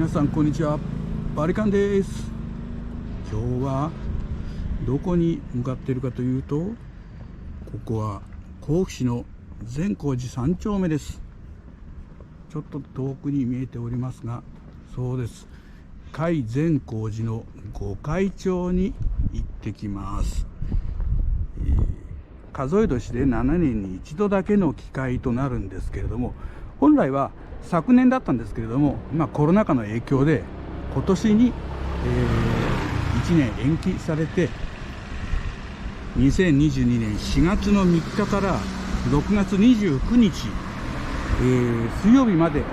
皆さんこんにちは、バリカンです。今日はどこに向かっているかというと、ここは甲府市の善光寺3丁目です。ちょっと遠くに見えておりますが、そうです、甲斐善光寺の御開帳に行ってきます。数え年で7年に一度だけの機会となるんですけれども、本来は昨年だったんですけれども、コロナ禍の影響で今年に、1年延期されて、2022年4月の3日から6月29日、水曜日まで、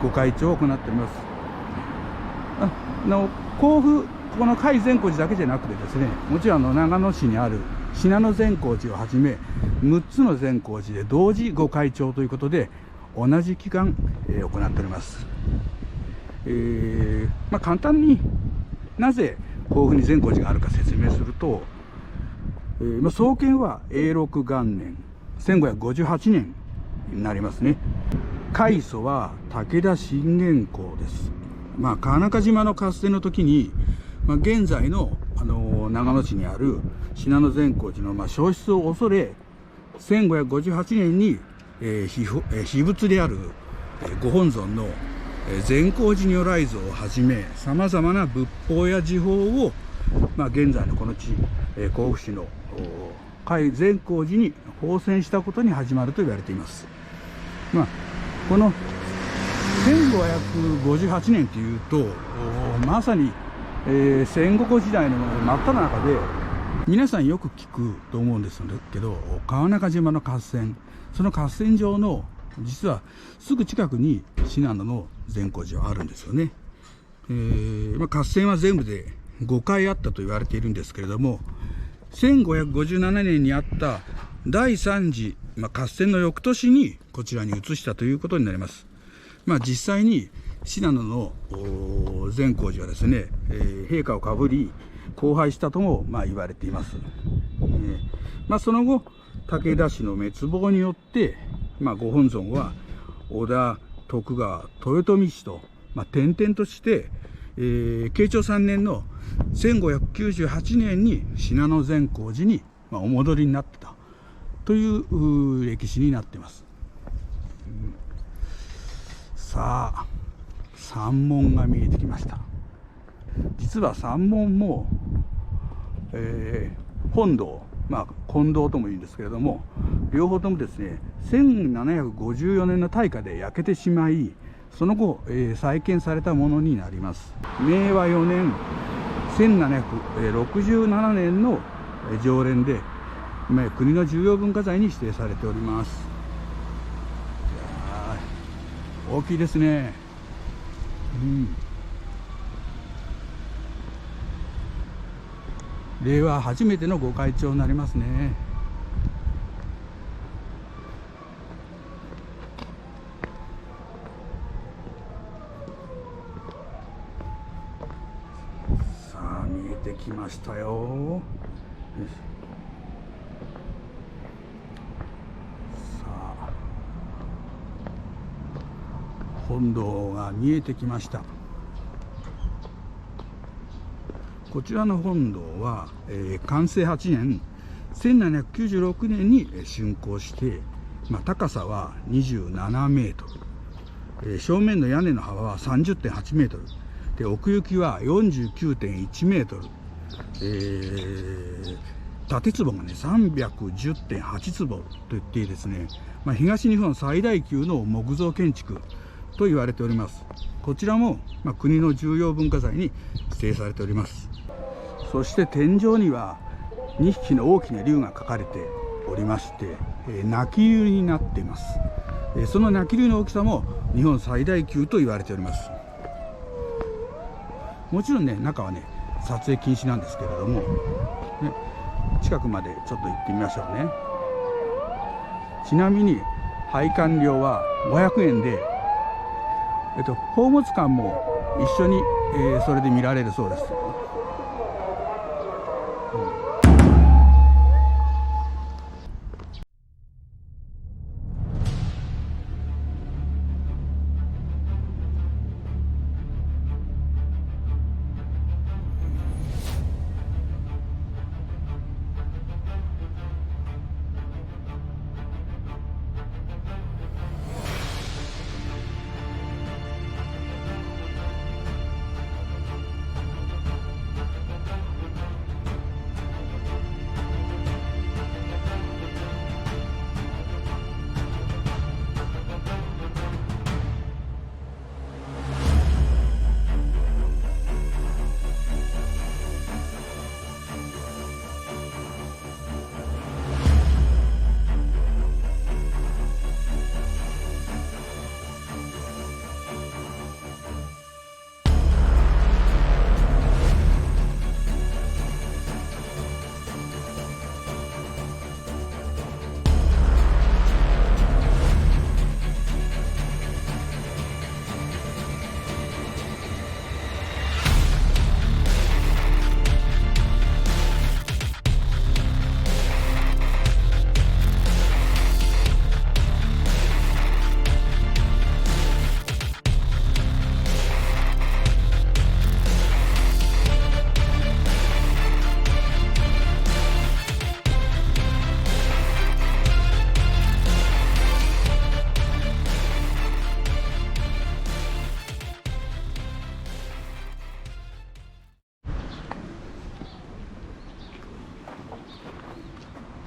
ご開帳を行っております。甲府、この甲斐善光寺だけじゃなくてですね、もちろん長野市にある信濃善光寺をはじめ6つの善光寺で同時ご開帳ということで、同じ期間、行っております。簡単になぜ甲府に善光寺があるか説明すると、創建は永禄元年1558年になりますね。開祖は武田信玄公です。川中島の合戦の時に、現在の、長野市にある信濃善光寺の、消失を恐れ、1558年に秘仏であるご本尊の善光寺如来像をはじめ、さまざまな仏法や時法を、現在のこの地、甲府市の甲斐善光寺に奉献したことに始まると言われています。この1558年というと、まさに、戦国時代の真っ只中で、皆さんよく聞くと思うんですけど、川中島の合戦、その合戦場の実はすぐ近くに信濃の善光寺はあるんですよね。合戦は全部で5回あったと言われているんですけれども、1557年にあった第3次、合戦の翌年にこちらに移したということになります。実際に信濃の善光寺はですね、陛下をかぶり荒廃したとも言われています。その後武田氏の滅亡によって、ご本尊は織田、徳川、豊臣氏と、転々として、慶長3年の1598年に信濃善光寺に、お戻りになったという歴史になっています。さあ、山門が見えてきました。実は山門も、本堂、金堂とも言うんですけれども、両方ともですね、1754年の大火で焼けてしまい、その後、再建されたものになります。明和4年1767年の条例で、国の重要文化財に指定されております。大きいですね。令和初めてのご開帳になりますね。さあ、見えてきましたよ。さあ、本堂が見えてきました。こちらの本堂は、寛政8年1796年に竣工して、高さは27メートル、正面の屋根の幅は 30.8 メートルで、奥行きは 49.1 メートル、建坪がね 310.8 坪といってですね、東日本最大級の木造建築と言われております。こちらも、国の重要文化財に指定されております。そして天井には2匹の大きな龍が描かれておりまして、鳴き龍になっています。その鳴き龍の大きさも日本最大級と言われております。もちろんね、中はね、撮影禁止なんですけれども、近くまでちょっと行ってみましょうね。ちなみに拝観料は500円で、宝物館も一緒に、それで見られるそうです。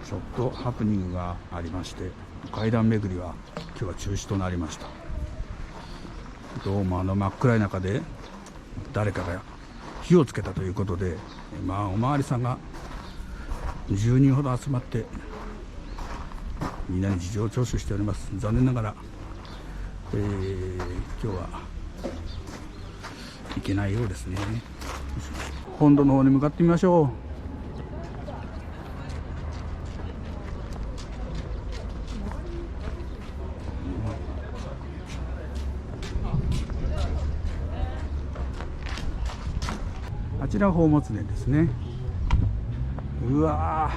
ちょっとハプニングがありまして、階段巡りは今日は中止となりました。どうも真っ暗い中で誰かが火をつけたということで、おまわりさんが10人ほど集まってみんなに事情聴取しております。残念ながら、今日は行けないようですね。本土の方に向かってみましょう。あちら宝物殿ですね。うわ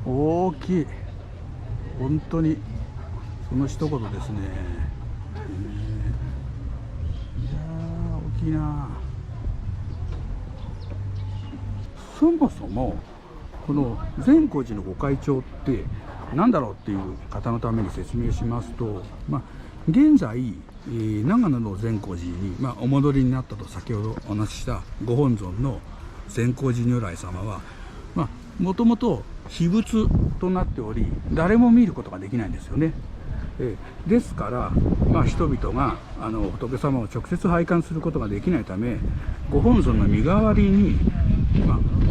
ー、大きい。本当にその一言ですね。いやー、大きいな。そもそもこの善光寺の御開帳って何だろうっていう方のために説明しますと、現在長野の善光寺に、お戻りになったと先ほどお話ししたご本尊の善光寺如来様は、もともと秘仏となっており、誰も見ることができないんですよね。ですから、人々が仏様を直接拝観することができないため、ご本尊の身代わりに、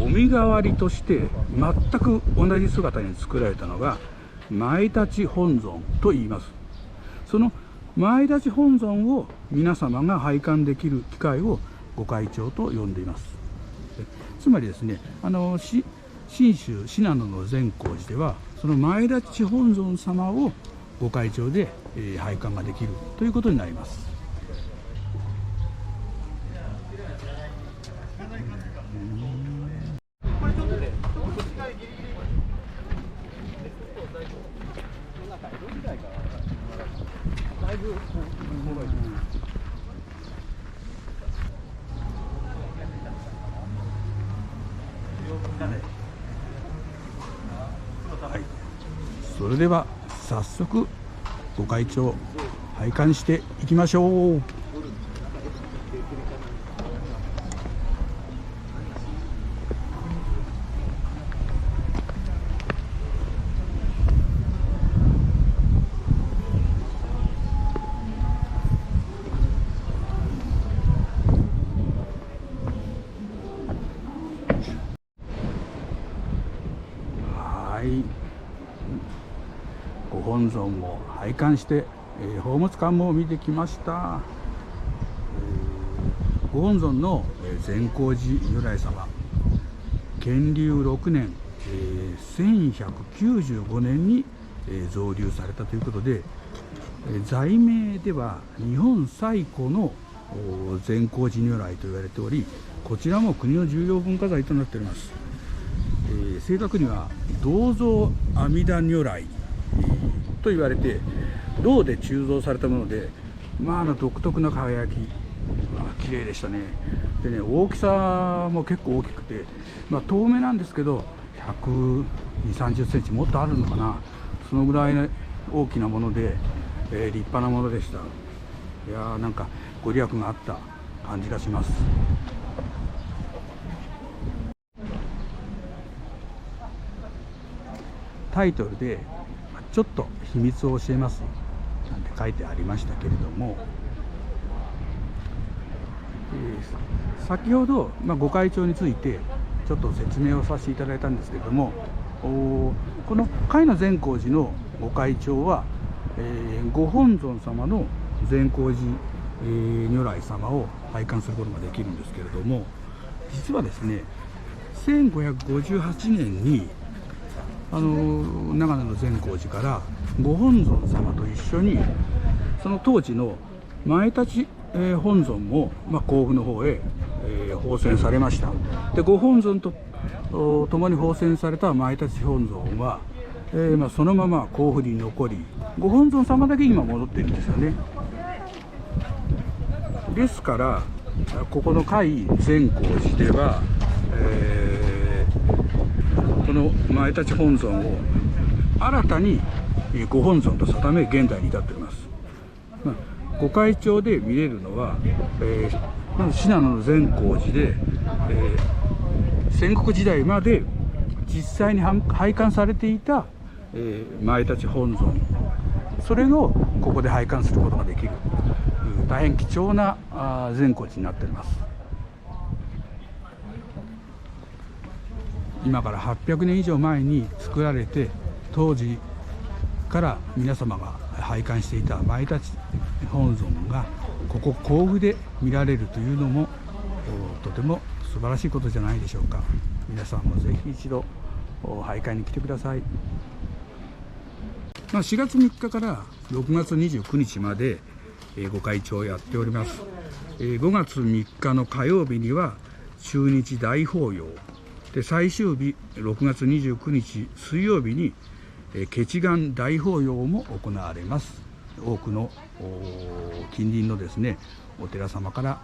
お身代わりとして全く同じ姿に作られたのが前立本尊と言います。その前立本尊を皆様が拝観できる機会を御開帳と呼んでいます。つまりですね、信州信濃の善光寺ではその前立本尊様を御開帳で拝観ができるということになります。はい、それでは早速御開帳拝観していきましょう。ご本尊も拝観して、宝物館も見てきました。ご本尊の善光寺如来様、建立6年、1195年に造立されたということで、在名では日本最古の善光寺如来と言われており、こちらも国の重要文化財となっております。正確には銅像阿弥陀如来と言われて、銅で鋳造されたもので、独特な輝き、綺麗でしたね。でね、大きさも結構大きくて、遠目なんですけど120、30センチもっとあるのかな、そのぐらい大きなもので、立派なものでした。いやー、なんかご利益があった感じがします。タイトルでちょっと秘密を教えますなんて書いてありましたけれども、先ほど、御開帳についてちょっと説明をさせていただいたんですけれども、この甲斐の善光寺の御開帳は、ご本尊様の善光寺、如来様を拝観することができるんですけれども、実はですね、1558年に長野の善光寺からご本尊様と一緒にその当時の前立本尊も、甲府の方へ、奉遷されました。で、ご本尊と共に奉遷された前立本尊は、そのまま甲府に残り、ご本尊様だけ今戻っているんですよね。ですからここの甲斐善光寺では、この前立本尊を新たにご本尊と定め現在に至っております。御開帳で見れるのは、まず信濃の善光寺で、戦国時代まで実際に拝観されていた、前立本尊、それをここで拝観することができる、大変貴重な善光寺になっております。今から800年以上前に作られて、当時から皆様が拝観していた前立本尊がここ甲府で見られるというのもとても素晴らしいことじゃないでしょうか。皆さんもぜひ一度拝観に来てください。4月3日から6月29日までご開帳をやっております。5月3日の火曜日には中日大法要で、最終日6月29日水曜日に結願大法要も行われます。多くの近隣のですねお寺様から、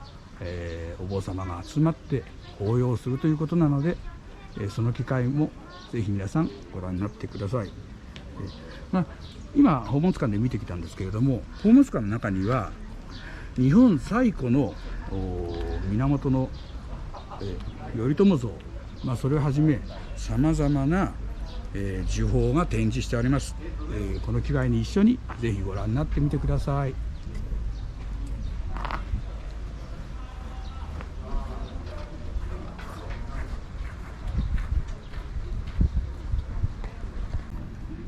お坊様が集まって法要するということなので、その機会もぜひ皆さんご覧になってください。今宝物館で見てきたんですけれども、宝物館の中には日本最古の源の、頼朝像、それをはじめさまざまな呪法が展示してあります。この機会に一緒にぜひご覧になってみてください。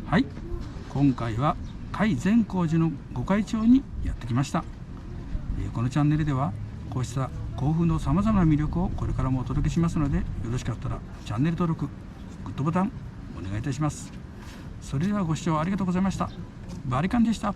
はい、今回は甲斐善光寺のご開帳にやってきました。このチャンネルではこうした甲府のさまざまな魅力をこれからもお届けしますので、よろしかったらチャンネル登録、グッドボタンお願いいたします。それではご視聴ありがとうございました。バリカンでした。